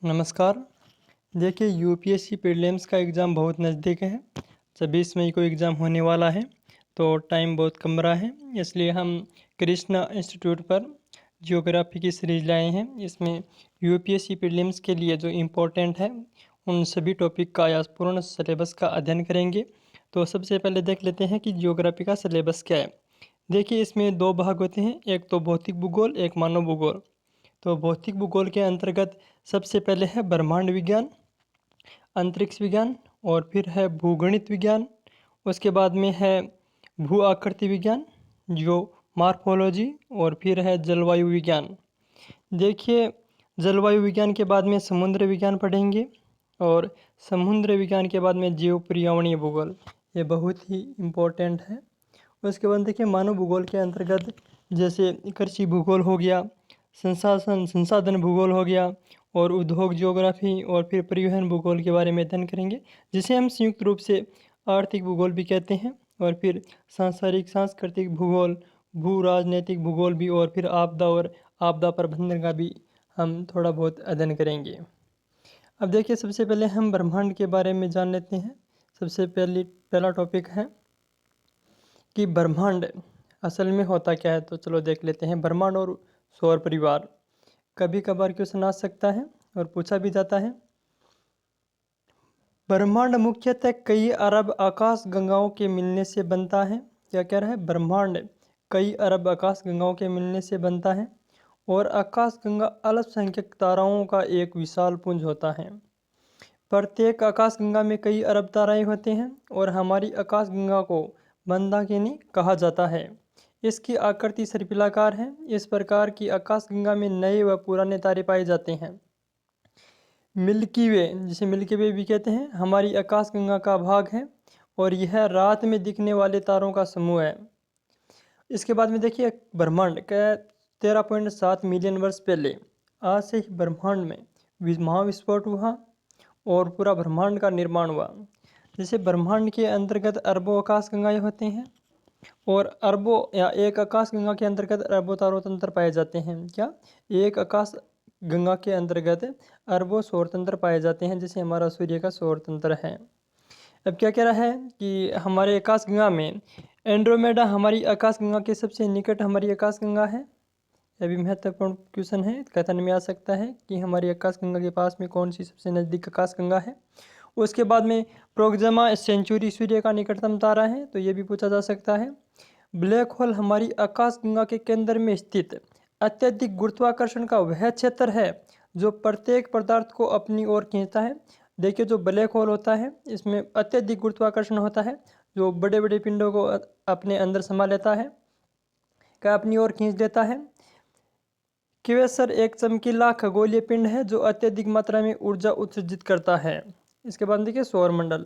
नमस्कार। देखिए UPSC prelims का एग्ज़ाम बहुत नज़दीक है। 26 मई को एग्ज़ाम होने वाला है, तो टाइम बहुत कम रहा है। इसलिए हम कृष्णा इंस्टीट्यूट पर जियोग्राफी की सीरीज़ लाए हैं। इसमें यूपीएससी प्रीलिम्स के लिए जो इम्पोर्टेंट है उन सभी टॉपिक का या पूर्ण सिलेबस का अध्ययन करेंगे। तो सबसे पहले देख लेते हैं कि जियोग्राफी का सिलेबस क्या है। देखिए इसमें दो भाग होते हैं, एक तो भौतिक भूगोल, एक मानव भूगोल। तो भौतिक भूगोल के अंतर्गत सबसे पहले है ब्रह्मांड विज्ञान, अंतरिक्ष विज्ञान और फिर है भूगणित विज्ञान। उसके बाद में है भू आकृति विज्ञान, जो मार्फोलॉजी, और फिर है जलवायु विज्ञान। देखिए जलवायु विज्ञान के बाद में समुद्र विज्ञान पढ़ेंगे और समुद्र विज्ञान के बाद में जीव पर्यावरणीय भूगोल, ये बहुत ही इम्पोर्टेंट है। उसके बाद देखिए मानव भूगोल के अंतर्गत जैसे कृषि भूगोल हो गया, संसाधन भूगोल हो गया, और उद्योग जियोग्राफी, और फिर परिवहन भूगोल के बारे में अध्ययन करेंगे, जिसे हम संयुक्त रूप से आर्थिक भूगोल भी कहते हैं। और फिर सांस्कृतिक भूगोल, भू राजनीतिक भूगोल भी, और फिर आपदा और आपदा प्रबंधन का भी हम थोड़ा बहुत अध्ययन करेंगे। अब देखिए सबसे पहले हम ब्रह्मांड के बारे में जान लेते हैं। सबसे पहला टॉपिक है कि ब्रह्मांड असल में होता क्या है। तो चलो देख लेते हैं। ब्रह्मांड और सौर परिवार कभी कभार क्वेश्चन आ सकता है और पूछा भी जाता है। ब्रह्मांड मुख्यतः कई अरब आकाश गंगाओं के मिलने से बनता है। क्या कह रहा है? ब्रह्मांड कई अरब आकाश गंगाओं के मिलने से बनता है और आकाश गंगा अल्पसंख्यक ताराओं का एक विशाल पुंज होता है। प्रत्येक आकाश गंगा में कई अरब ताराएं होते हैं और हमारी आकाश गंगा को मंदाकिनी कहा जाता है। इसकी आकृति सर्पिलाकार है। इस प्रकार की आकाश गंगा में नए व पुराने तारे पाए जाते हैं। मिल्की वे, जिसे मिल्की वे भी कहते हैं, हमारी आकाश गंगा का भाग है और यह रात में दिखने वाले तारों का समूह है। इसके बाद में देखिए ब्रह्मांड का 13.7 मिलियन वर्ष पहले आज से ही ब्रह्मांड में महाविस्फोट हुआ और पूरा ब्रह्मांड का निर्माण हुआ। जैसे ब्रह्मांड के अंतर्गत अरबों आकाश गंगाएं होते हैं और अरबों या एक आकाश गंगा के अंतर्गत अरबों तारों तंत्र पाए जाते हैं। क्या? एक आकाश गंगा के अंतर्गत अरबों सौर तंत्र पाए जाते हैं, जैसे हमारा सूर्य का सौर तंत्र है। अब क्या कह रहा है कि हमारे आकाश गंगा में एंड्रोमेडा हमारी आकाश गंगा के सबसे निकट हमारी आकाश गंगा है। यह भी महत्वपूर्ण क्वेश्चन है, कथन में आ सकता है कि हमारी आकाश गंगा के पास में कौन सी सबसे नज़दीक आकाश गंगा है। उसके बाद में प्रोक्सिमा सेंचुरी सूर्य का निकटतम तारा है, तो ये भी पूछा जा सकता है। ब्लैक होल हमारी आकाश गंगा के केंद्र में स्थित अत्यधिक गुरुत्वाकर्षण का वह क्षेत्र है जो प्रत्येक पदार्थ को अपनी ओर खींचता है। देखिए जो ब्लैक होल होता है इसमें अत्यधिक गुरुत्वाकर्षण होता है, जो बड़े बड़े पिंडों को अपने अंदर समा लेता है, का अपनी ओर खींच लेता है। क्वेसर एक चमकीला खगोलीय पिंड है जो अत्यधिक मात्रा में ऊर्जा उत्सर्जित करता है। इसके बाद देखिए सौरमंडल।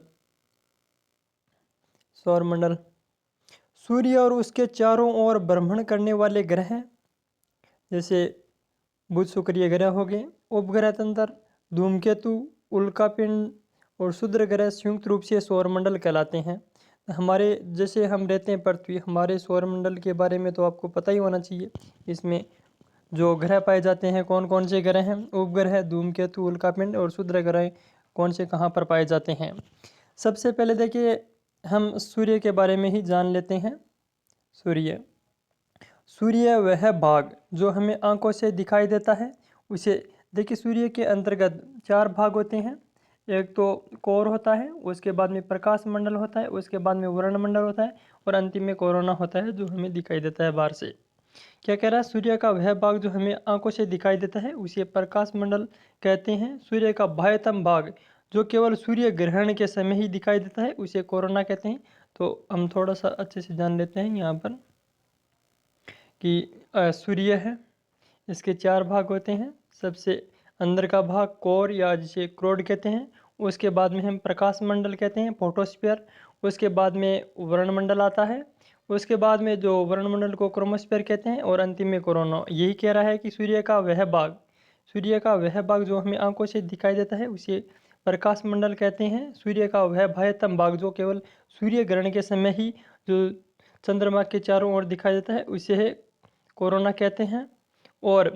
सौरमंडल सूर्य और उसके चारों ओर भ्रमण करने वाले ग्रह, जैसे बुध शुक्र ग्रह हो गए, उपग्रह तंत्र, धूमकेतु, उल्कापिंड और क्षुद्र ग्रह संयुक्त रूप से सौरमंडल कहलाते हैं। हमारे जैसे हम रहते हैं पृथ्वी, हमारे सौरमंडल के बारे में तो आपको पता ही होना चाहिए। इसमें जो ग्रह पाए जाते हैं कौन कौन से ग्रह हैं? उपग्रह, धूमकेतु, उल्कापिंड और क्षुद्र ग्रह कौन से कहाँ पर पाए जाते हैं। सबसे पहले देखिए हम सूर्य के बारे में ही जान लेते हैं। सूर्य सूर्य वह भाग जो हमें आंखों से दिखाई देता है उसे देखिए। सूर्य के अंतर्गत 4 भाग होते हैं। एक तो कोर होता है, उसके बाद में प्रकाश मंडल होता है, उसके बाद में वर्ण मंडल होता है और अंतिम में कोरोना होता है जो हमें दिखाई देता है बाहर से। क्या कह रहा है? सूर्य का वह भाग जो हमें आंखों से दिखाई देता है उसे प्रकाश मंडल कहते हैं। सूर्य का बाह्यतम भाग जो केवल सूर्य ग्रहण के समय ही दिखाई देता है उसे कोरोना कहते हैं। तो हम थोड़ा सा अच्छे से जान लेते हैं यहाँ पर कि सूर्य है, इसके 4 भाग होते हैं। सबसे अंदर का भाग कोर या जिसे क्रोड कहते हैं, उसके बाद में हम प्रकाश मंडल कहते हैं, फोटोस्फीयर, उसके बाद में वर्णमंडल आता है, उसके बाद में जो वर्णमंडल को क्रोमोस्फीयर कहते हैं और अंतिम में कोरोना। यही कह रहा है कि सूर्य का वह भाग जो हमें आंखों से दिखाई देता है उसे प्रकाश मंडल कहते हैं। सूर्य का वह बाह्यतम भाग जो केवल सूर्य ग्रहण के समय ही जो चंद्रमा के चारों ओर दिखाई देता है उसे कोरोना कहते हैं। और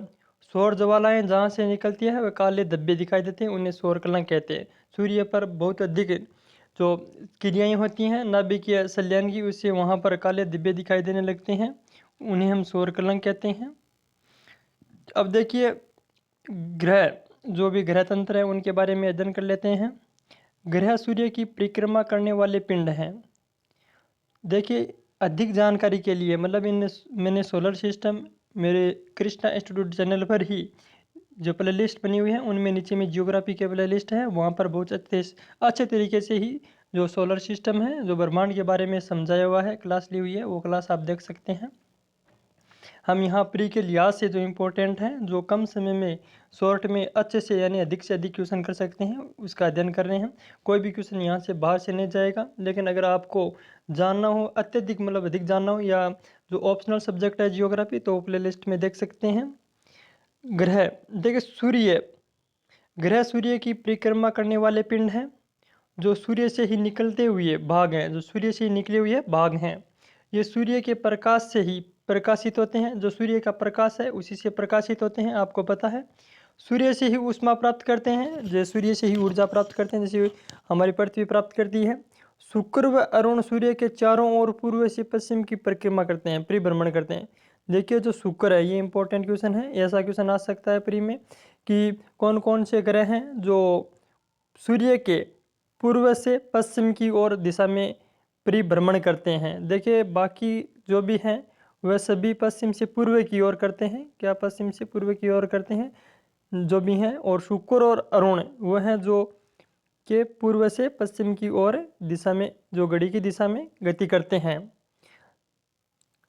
सौर ज्वालाएं जहाँ से निकलती है वे काले धब्बे दिखाई देते हैं, उन्हें सौर कलंक कहते हैं। सूर्य पर बहुत अधिक जो क्रियाएं होती हैं नाभिकीय संलयन की, उससे वहाँ पर काले धब्बे दिखाई देने लगते हैं, उन्हें हम सौर कलंक कहते हैं। अब देखिए ग्रह, जो भी ग्रह तंत्र है उनके बारे में अध्ययन कर लेते हैं। ग्रह सूर्य की परिक्रमा करने वाले पिंड हैं। देखिए अधिक जानकारी के लिए मतलब मैंने सोलर सिस्टम मेरे कृष्णा इंस्टीट्यूट चैनल पर ही जो प्ले लिस्ट बनी हुई है उनमें नीचे में जियोग्राफी के प्ले लिस्ट है, वहाँ पर बहुत अच्छे तरीके से ही जो सोलर सिस्टम है, जो ब्रह्मांड के बारे में समझाया हुआ है, क्लास ली हुई है, वो क्लास आप देख सकते हैं। हम यहाँ प्री के लिहाज से जो इम्पोर्टेंट हैं, जो कम समय में शॉर्ट में अच्छे से यानी अधिक से अधिक क्वेश्चन कर सकते हैं, उसका अध्ययन कर रहे हैं। कोई भी क्वेश्चन यहाँ से बाहर से नहीं जाएगा, लेकिन अगर आपको जानना हो अत्यधिक मतलब अधिक जानना हो या जो ऑप्शनल सब्जेक्ट है जियोग्राफी, तो प्ले लिस्ट में देख सकते हैं। ग्रह, देखिए सूर्य, ग्रह सूर्य की परिक्रमा करने वाले पिंड हैं, जो सूर्य से ही निकलते हुए भाग हैं, जो सूर्य से ही निकले हुए भाग हैं। ये सूर्य के प्रकाश से ही प्रकाशित होते हैं, जो सूर्य का प्रकाश है उसी से प्रकाशित होते हैं, आपको पता है। सूर्य से ही ऊष्मा प्राप्त करते हैं, जो सूर्य से ही ऊर्जा प्राप्त करते हैं, जैसे हमारी पृथ्वी प्राप्त करती है। शुक्र व अरुण सूर्य के चारों ओर पूर्व से पश्चिम की परिक्रमा करते हैं, परिभ्रमण करते हैं। देखिए जो शुक्र है, ये इंपॉर्टेंट क्वेश्चन है, ऐसा क्वेश्चन आ सकता है प्री में कि कौन कौन से ग्रह हैं जो सूर्य के पूर्व से पश्चिम की ओर दिशा में परिभ्रमण करते हैं। देखिए बाकी जो भी हैं वह सभी पश्चिम से पूर्व की ओर करते हैं, क्या पश्चिम से पूर्व की ओर करते हैं जो भी हैं, और शुक्र और अरुण वह हैं जो के पूर्व से पश्चिम की ओर दिशा में, जो घड़ी की दिशा में गति करते हैं।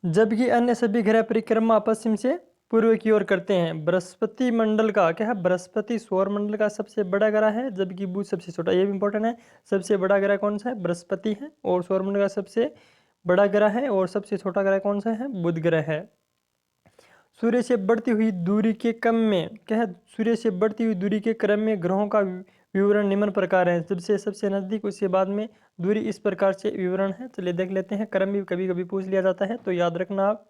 जबकि अन्य सभी ग्रह परिक्रमा पश्चिम से पूर्व की ओर करते हैं। बृहस्पति मंडल का क्या है, बृहस्पति सौर मंडल का सबसे बड़ा ग्रह है, जबकि बुध सबसे छोटा। ये भी इंपॉर्टेंट है, सबसे बड़ा ग्रह कौन सा है, बृहस्पति है, और सौर मंडल का सबसे बड़ा ग्रह है, और सबसे छोटा ग्रह कौन सा है, बुध ग्रह है। सूर्य से बढ़ती हुई दूरी के क्रम में क्या है, सूर्य से बढ़ती हुई दूरी के क्रम में ग्रहों का विवरण निम्न प्रकार है। सबसे सबसे नजदीक, उसके बाद में दूरी, इस प्रकार से विवरण है। चलिए देख लेते हैं। क्रम भी कभी कभी पूछ लिया जाता है, तो याद रखना आप।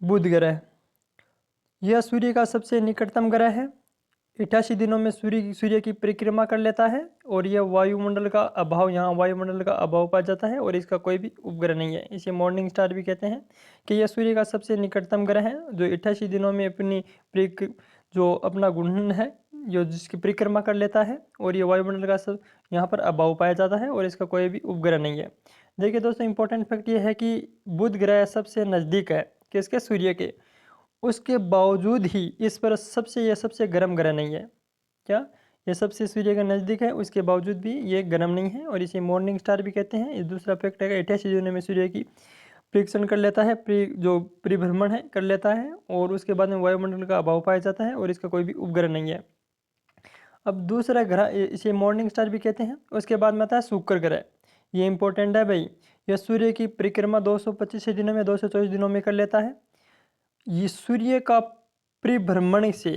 बुध ग्रह, यह सूर्य का सबसे निकटतम ग्रह है। 88 दिनों में सूर्य की परिक्रमा कर लेता है, और यह वायुमंडल का अभाव, यहाँ वायुमंडल का अभाव पाया जाता है, और इसका कोई भी उपग्रह नहीं है। इसे मॉर्निंग स्टार भी कहते हैं कि यह सूर्य का सबसे निकटतम ग्रह है, जो 88 दिनों में जो अपना घूर्णन है, जो जिसकी परिक्रमा कर लेता है, और ये वायुमंडल का सब यहाँ पर अभाव पाया जाता है, और इसका कोई भी उपग्रह नहीं है। देखिए दोस्तों इंपॉर्टेंट फैक्ट ये है कि बुध ग्रह सबसे नज़दीक है किसके, सूर्य के, उसके बावजूद ही इस पर यह सबसे गर्म ग्रह नहीं है। क्या, ये सबसे सूर्य के नज़दीक है, उसके बावजूद भी ये गर्म नहीं है, और इसे मॉर्निंग स्टार भी कहते हैं। ये दूसरा फैक्ट है, 88 दिनों में सूर्य की परीक्षण कर लेता है, जो परिभ्रमण है कर लेता है, और उसके बाद में वायुमंडल का अभाव पाया जाता है, और इसका कोई भी उपग्रह नहीं है। अब दूसरा ग्रह, इसे मॉर्निंग स्टार भी कहते हैं। उसके बाद में आता है शुक्र ग्रह। ये इंपॉर्टेंट है भाई, यह सूर्य की परिक्रमा 225 दिनों में 224 दिनों में कर लेता है। ये सूर्य का परिभ्रमण से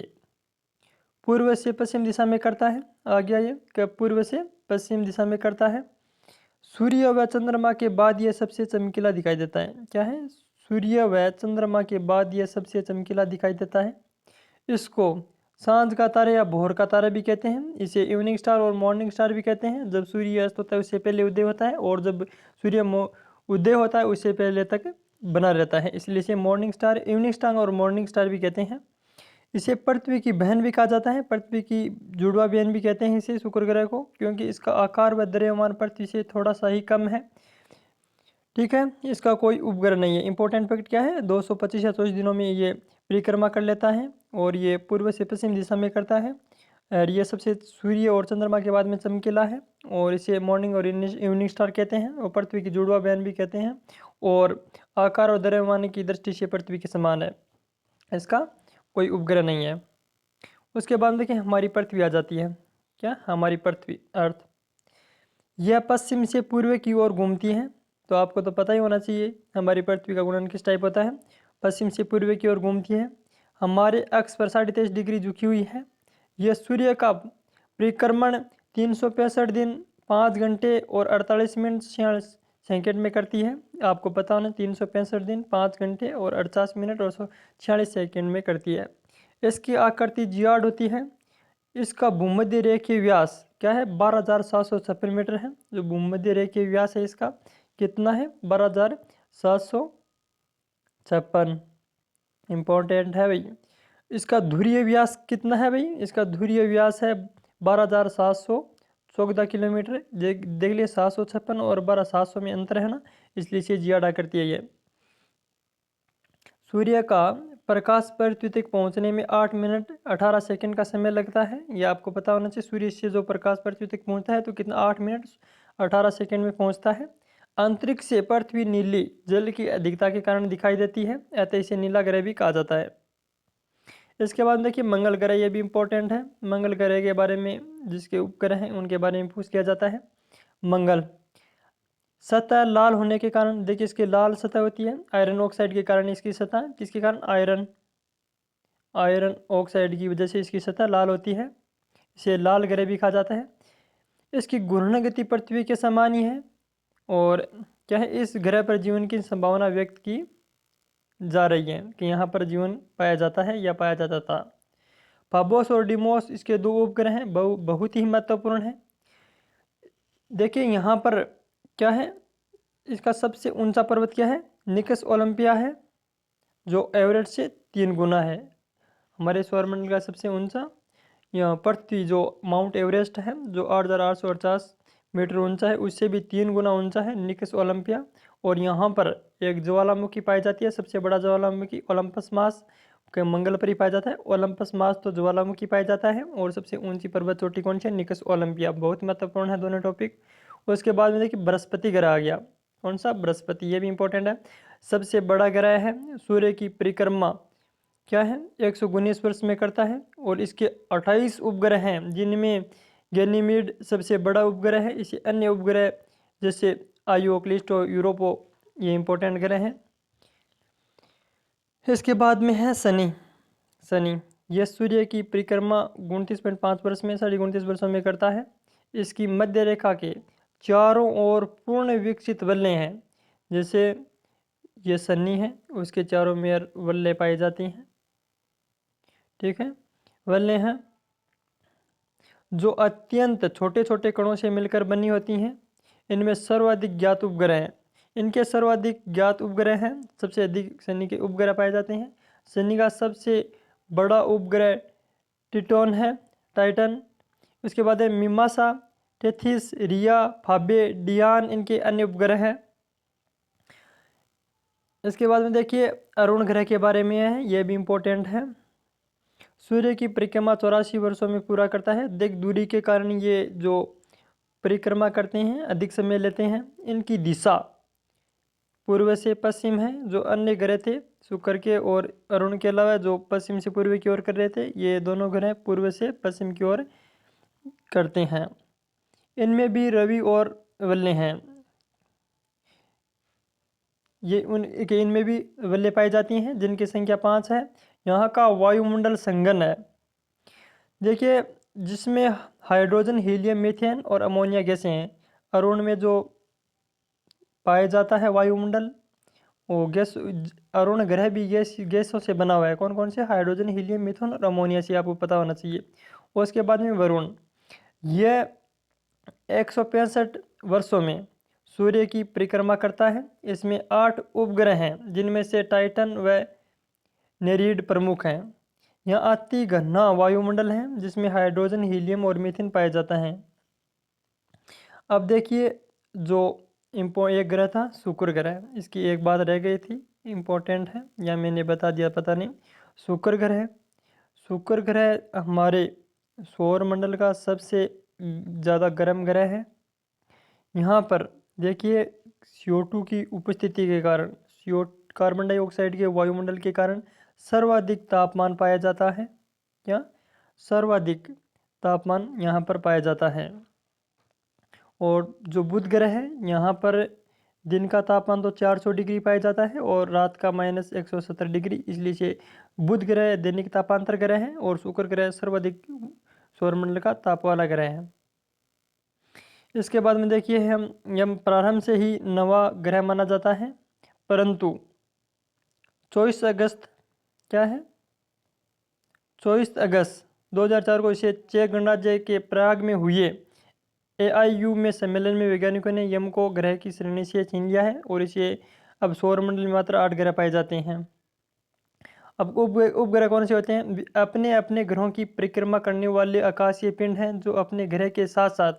पूर्व से पश्चिम दिशा में करता है। आ गया ये कि पूर्व से पश्चिम दिशा में करता है। सूर्य व चंद्रमा के बाद यह सबसे चमकीला दिखाई देता है। क्या है, सूर्य व चंद्रमा के बाद यह सबसे चमकीला दिखाई देता है। इसको सांझ का तारा या भोर का तारा भी कहते हैं। इसे इवनिंग स्टार और मॉर्निंग स्टार भी कहते हैं। जब सूर्य अस्त होता है उससे पहले उदय होता है, और जब सूर्य उदय होता है उससे पहले तक बना रहता है, इसलिए इसे मॉर्निंग स्टार, इवनिंग स्टार और मॉर्निंग स्टार भी कहते हैं। इसे पृथ्वी की बहन भी कहा जाता है, पृथ्वी की जुड़वा बहन भी कहते हैं इसे, शुक्र ग्रह को, क्योंकि इसका आकार व द्रव्यमान पृथ्वी से थोड़ा सा ही कम है। ठीक है, इसका कोई उपग्रह नहीं है। इंपॉर्टेंट फैक्ट क्या है, 225 या 24 दिनों में ये परिक्रमा कर लेता है, और ये पूर्व से पश्चिम दिशा में करता है, और ये सबसे सूर्य और चंद्रमा के बाद में चमकीला है, और इसे मॉर्निंग और इवनिंग स्टार कहते हैं, और पृथ्वी की जुड़वा बहन भी कहते हैं, और आकार और द्रव्यमान की दृष्टि से पृथ्वी के समान है। इसका कोई उपग्रह नहीं है। उसके बाद देखिए हमारी पृथ्वी आ जाती है। क्या, हमारी पृथ्वी अर्थ, यह पश्चिम से पूर्व की ओर घूमती है। तो आपको तो पता ही होना चाहिए हमारी पृथ्वी का घूर्णन किस टाइप होता है, पश्चिम से पूर्व की ओर घूमती है। हमारे अक्ष पर 23.5 डिग्री झुकी हुई है। यह सूर्य का परिक्रमण 365 दिन 5 घंटे और 48 मिनट 46 सेकंड में करती है। आपको पता होना 365 दिन 5 घंटे और 48 मिनट और 46 सेकेंड में करती है। इसकी आकृति जियाड होती है। इसका भूमध्य रेखीय व्यास क्या है 12,756 मीटर है। जो भूमध्य रेखीय व्यास है इसका कितना है 12,756। इंपॉर्टेंट है भाई। इसका ध्रुवीय व्यास कितना है भाई, इसका ध्रुवीय व्यास है 12,714 किलोमीटर। देख लिए 756 और 12,700 में अंतर है ना, इसलिए इसे जियाडा करती है ये। सूर्य का प्रकाश पृथ्वी तक पहुंचने में 8 मिनट 18 सेकंड का समय लगता है। ये आपको पता होना चाहिए। सूर्य से जो प्रकाश पृथ्वी तक पहुंचता है तो कितना 8 मिनट 18 सेकंड में पहुंचता है। अंतरिक्ष से पृथ्वी नीली जल की अधिकता के कारण दिखाई देती है, अतः इसे नीला ग्रह भी कहा जाता है। इसके बाद देखिए मंगल ग्रह, ये भी इंपॉर्टेंट है। मंगल ग्रह के बारे में जिसके उपग्रह हैं उनके बारे में पूछ लिया जाता है। मंगल सतह लाल होने के कारण, देखिए इसकी लाल सतह होती है आयरन ऑक्साइड के कारण। इसकी सतह किसके कारण, आयरन ऑक्साइड की वजह से इसकी सतह लाल होती है। इसे लाल ग्रह भी कहा जाता है। इसकी घूर्णन गति पृथ्वी के समान ही है। और क्या है, इस ग्रह पर जीवन की संभावना व्यक्त की जा रही है कि यहाँ पर जीवन पाया जाता है या पाया जाता था। फाबोस और डिमोस इसके दो उपग्रह हैं, बहुत ही महत्वपूर्ण है। देखिए यहाँ पर क्या है, इसका सबसे ऊंचा पर्वत क्या है, निकस ओलंपिया है, जो एवरेस्ट से 3 गुना है। हमारे सौरमंडल का सबसे ऊंचा यहाँ पृथ्वी जो माउंट एवरेस्ट है, जो 8,848 मीटर ऊंचा है, उससे भी 3 गुना ऊंचा है निकस ओलंपिया। और यहाँ पर एक ज्वालामुखी पाई जाती है, सबसे बड़ा ज्वालामुखी ओलंपस मास के मंगल पर ही पाया जाता है। ओलंपस मास तो ज्वालामुखी पाया जाता है। और सबसे ऊंची पर्वत चोटी कौन सी है, निकस ओलंपिया। बहुत महत्वपूर्ण है दोनों टॉपिक। उसके बाद में देखिए बृहस्पति ग्रह आ गया। कौन सा, बृहस्पति, ये भी इंपॉर्टेंट है। सबसे बड़ा ग्रह है, सूर्य की परिक्रमा क्या है 119 वर्ष में करता है। और इसके 28 उपग्रह हैं, जिनमें गैनीमीड सबसे बड़ा उपग्रह है। इसे अन्य उपग्रह जैसे आयो, क्लिस्टो, यूरोपो, ये इंपॉर्टेंट ग्रह हैं। इसके बाद में है शनि। यह सूर्य की परिक्रमा 29.5 वर्ष में 29.5 वर्षों में करता है। इसकी मध्य रेखा के चारों ओर पूर्ण विकसित वलय हैं। जैसे ये शनि है, उसके चारों में वलय पाई जाती हैं। ठीक है, वलय हैं जो अत्यंत छोटे छोटे कणों से मिलकर बनी होती हैं। इनमें सर्वाधिक ज्ञात उपग्रह हैं। इनके सर्वाधिक ज्ञात उपग्रह हैं, सबसे अधिक शनि के उपग्रह पाए जाते हैं। शनि का सबसे बड़ा उपग्रह टाइटन। उसके बाद है मिमासा, टेथिस, रिया, फाबे, डियान, इनके अन्य उपग्रह हैं। इसके बाद में देखिए अरुण ग्रह के बारे में है, यह भी इंपॉर्टेंट है। सूर्य की परिक्रमा 84 वर्षों में पूरा करता है। देख दूरी के कारण ये जो परिक्रमा करते हैं अधिक समय लेते हैं। इनकी दिशा पूर्व से पश्चिम है। जो अन्य ग्रह थे शुक्र के और अरुण के अलावा जो पश्चिम से पूर्व की ओर कर रहे थे, ये दोनों ग्रह पूर्व से पश्चिम की ओर करते हैं। इनमें भी रवि और वल्य हैं। इनमें भी वल्य पाई जाती हैं, जिनकी संख्या 5 है। यहाँ का वायुमंडल संघन है, देखिए, जिसमें हाइड्रोजन, हीलियम, मीथेन और अमोनिया गैसें हैं। अरुण में जो पाया जाता है वायुमंडल, वो गैस, अरुण ग्रह भी गैसों से बना हुआ है। कौन कौन से, हाइड्रोजन, हीलियम, मीथेन और अमोनिया से, आपको पता होना चाहिए। और उसके बाद में वरुण, यह 165 वर्षों में सूर्य की परिक्रमा करता है। इसमें 8 उपग्रह हैं, जिनमें से टाइटन व नेरीड प्रमुख हैं। यहाँ अति घना वायुमंडल है, जिसमें हाइड्रोजन, हीलियम और मीथेन पाया जाता है। अब देखिए जो एक ग्रह था शुक्र ग्रह, इसकी एक बात रह गई थी, इम्पोर्टेंट है, या मैंने बता दिया पता नहीं। शुक्र ग्रह हमारे सौर मंडल का सबसे ज़्यादा गर्म ग्रह है। यहाँ पर देखिए CO2 की उपस्थिति के कारण, कार्बन डाइऑक्साइड के वायुमंडल के कारण सर्वाधिक तापमान पाया जाता है। क्या, सर्वाधिक तापमान यहाँ पर पाया जाता है। और जो बुध ग्रह है, यहाँ पर दिन का तापमान तो 400 डिग्री पाया जाता है और रात का -170 डिग्री, इसलिए से बुध ग्रह दैनिक तापांतर ग्रह है। और शुक्र ग्रह सर्वाधिक सौरमंडल का ताप वाला ग्रह है। इसके बाद में देखिए हम यम प्रारंभ से ही नवा ग्रह माना जाता है, परंतु 24 अगस्त क्या है 24 अगस्त 2004 को इसे चेक गणराज्य के प्राग में हुए AIU में सम्मेलन में वैज्ञानिकों ने यम को ग्रह की श्रेणी से छीन लिया है और इसे अब सौरमंडल में मात्र 8 ग्रह पाए जाते हैं। अब उपग्रह कौन से होते हैं? अपने अपने ग्रहों की परिक्रमा करने वाले आकाशीय पिंड हैं जो अपने ग्रह के साथ साथ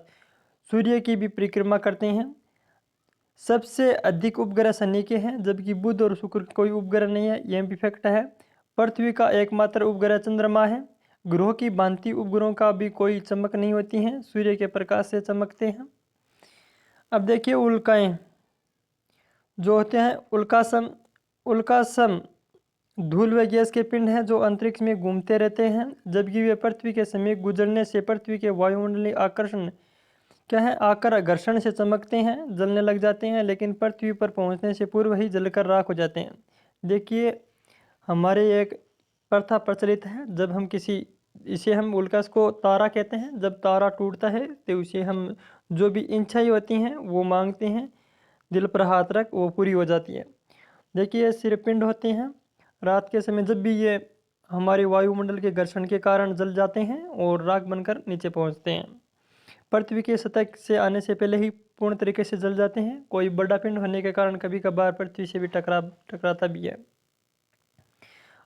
सूर्य की भी परिक्रमा करते हैं। सबसे अधिक उपग्रह शनि के हैं, जबकि बुध और शुक्र का कोई उपग्रह नहीं है। यह भी फैक्ट है। पृथ्वी का एकमात्र उपग्रह चंद्रमा है। ग्रहों की भांति उपग्रहों का भी कोई चमक नहीं होती हैं, सूर्य के प्रकाश से चमकते हैं। अब देखिए उल्काएं जो होते हैं, उल्कासम धूल व गैस के पिंड हैं जो अंतरिक्ष में घूमते रहते हैं, जबकि वे पृथ्वी के समीप गुजरने से पृथ्वी के वायुमंडलीय आकर्षण क्या है आकर घर्षण से चमकते हैं, जलने लग जाते हैं, लेकिन पृथ्वी पर पहुंचने से पूर्व ही जलकर राख हो जाते हैं। देखिए हमारे एक प्रथा प्रचलित है, जब हम किसी इसे हम उल्कास को तारा कहते हैं, जब तारा टूटता है तो उसे हम जो भी इच्छाएं होती हैं वो मांगते हैं, दिल पर हाथ रख वो पूरी हो जाती है। देखिए ये सिर पिंड होते हैं, रात के समय जब भी ये हमारे वायुमंडल के घर्षण के कारण जल जाते हैं और राख बनकर नीचे पहुंचते हैं। पृथ्वी की सतह से आने से पहले ही पूर्ण तरीके से जल जाते हैं। कोई बड़ा पिंड होने के कारण कभी कभार पृथ्वी से भी टकराता भी है।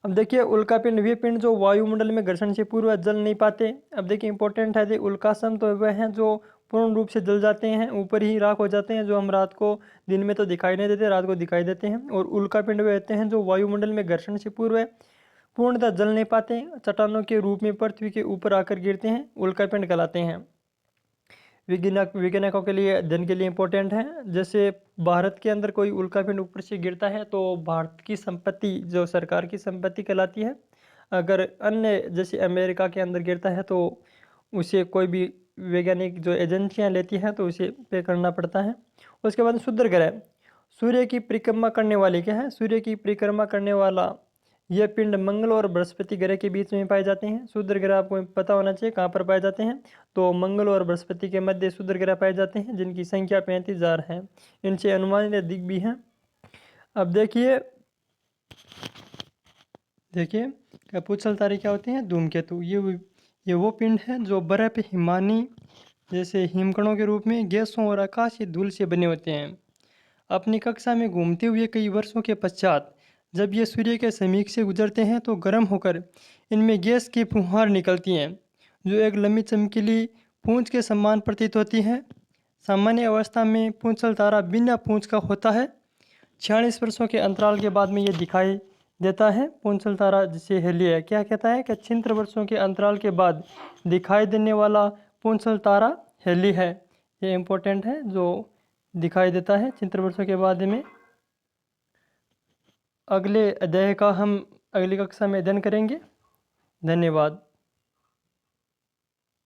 अब देखिए उल्का पिंड वे पिंड जो वायुमंडल में घर्षण से पूर्व जल नहीं पाते। अब देखिए इंपॉर्टेंट है, उल्कासम तो वह हैं जो पूर्ण रूप से जल जाते हैं, ऊपर ही राख हो जाते हैं, जो हम रात को दिन में तो दिखाई नहीं देते, रात को दिखाई देते हैं। और उल्का पिंड वे होते हैं जो वायुमंडल में घर्षण से पूर्व पूर्णतः जल नहीं पाते, चट्टानों के रूप में पृथ्वी के ऊपर आकर गिरते हैं, उल्का पिंड कहलाते हैं। वैज्ञानिकों के लिए अध्ययन के लिए इंपॉर्टेंट है। जैसे भारत के अंदर कोई उल्कापिंड ऊपर से गिरता है तो भारत की संपत्ति जो सरकार की संपत्ति कहलाती है। अगर अन्य जैसे अमेरिका के अंदर गिरता है तो उसे कोई भी वैज्ञानिक जो एजेंसियां लेती हैं तो उसे पे करना पड़ता है। उसके बाद क्षुद्र ग्रह सूर्य की परिक्रमा करने वाले क्या है? सूर्य की परिक्रमा करने वाला यह पिंड मंगल और बृहस्पति ग्रह के बीच में पाए जाते हैं। क्षुद्र ग्रह आपको पता होना चाहिए कहाँ पर पाए जाते हैं, तो मंगल और बृहस्पति के मध्य क्षुद्र ग्रह पाए जाते हैं, जिनकी संख्या 35,000 है। इनसे अनुमानित अधिक भी हैं। अब देखिए क्या पूछल तारे क्या होते हैं? धूमकेतु। ये वो पिंड हैं जो बर्फ हिमानी जैसे हिमकणों के रूप में गैसों और आकाशीय धूल से बने होते हैं। अपनी कक्षा में घूमते हुए कई वर्षों के पश्चात जब ये सूर्य के समीप से गुजरते हैं तो गर्म होकर इनमें गैस की फुहार निकलती हैं, जो एक लंबी चमकीली पूंछ के समान प्रतीत होती हैं। सामान्य अवस्था में पूंछल तारा बिना पूंछ का होता है। 46 वर्षों के अंतराल के बाद में ये दिखाई देता है। पूंछल तारा जिसे हेलिया क्या कहता है कि 76 वर्षों के अंतराल के बाद दिखाई देने वाला पूंछल तारा हेली है। ये इम्पोर्टेंट है, जो दिखाई देता है 76 वर्षों के बाद में। अगले अध्याय का हम अगली कक्षा में अध्ययन करेंगे। धन्यवाद।